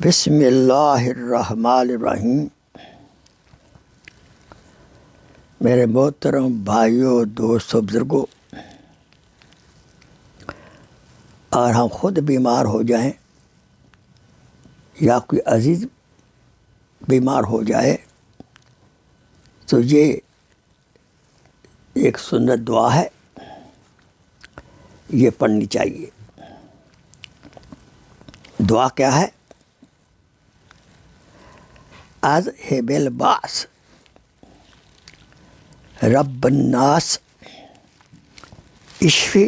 بسم اللہ الرحمن الرحیم۔ میرے محترم بھائیوں، دوستوں، بزرگوں، اور ہم خود بیمار ہو جائیں یا کوئی عزیز بیمار ہو جائے تو یہ ایک سنت دعا ہے، یہ پڑھنی چاہیے۔ دعا کیا ہے؟ اذهب الباس رب الناس اشفی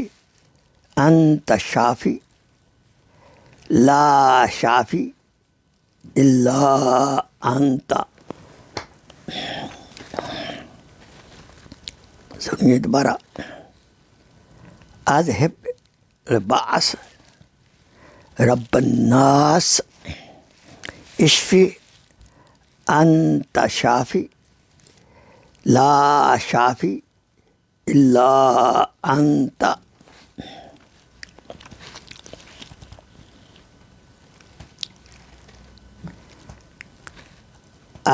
انت شافی لا شافی الا انت۔ سنیے دوبارہ۔ اذهب الباس رب الناس اشفی انت شافی لا شافی الا انت۔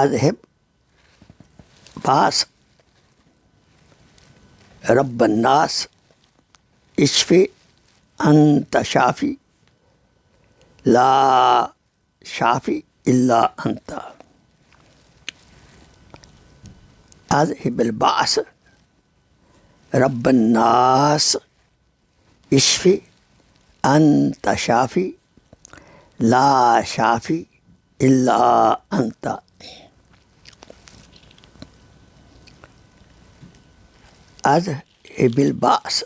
اذهب باس رب الناس اشفی انت شافی لا شافی الا انت۔ اذهب الباس رب الناس اشفی انت شافی لا شافی الا انت۔ اذهب الباس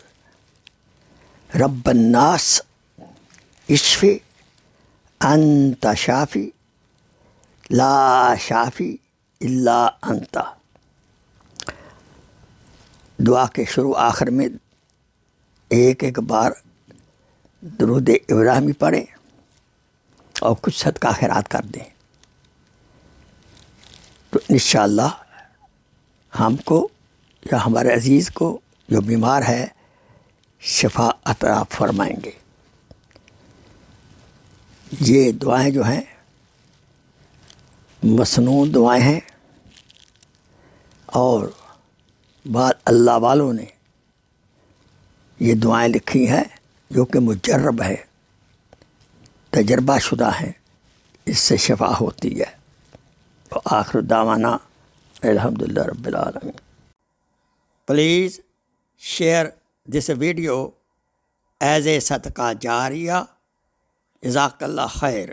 رب الناس اشفی انت شافی لا شافی الا انت۔ دعا کے شروع آخر میں ایک ایک بار درود ابراہیمی پڑھیں اور کچھ صدقہ خیرات کر دیں تو انشاءاللہ ہم کو یا ہمارے عزیز کو جو بیمار ہے شفا عطا فرمائیں گے۔ یہ دعائیں جو ہیں مسنون دعائیں ہیں، اور بعض اللہ والوں نے یہ دعائیں لکھی ہیں جو کہ مجرب ہے، تجربہ شدہ ہیں، اس سے شفا ہوتی ہے۔ وآخر دعوانا الحمدللہ رب العالمین۔ Please share this video as a صدقہ جاریہ۔ جزاک اللہ خیر۔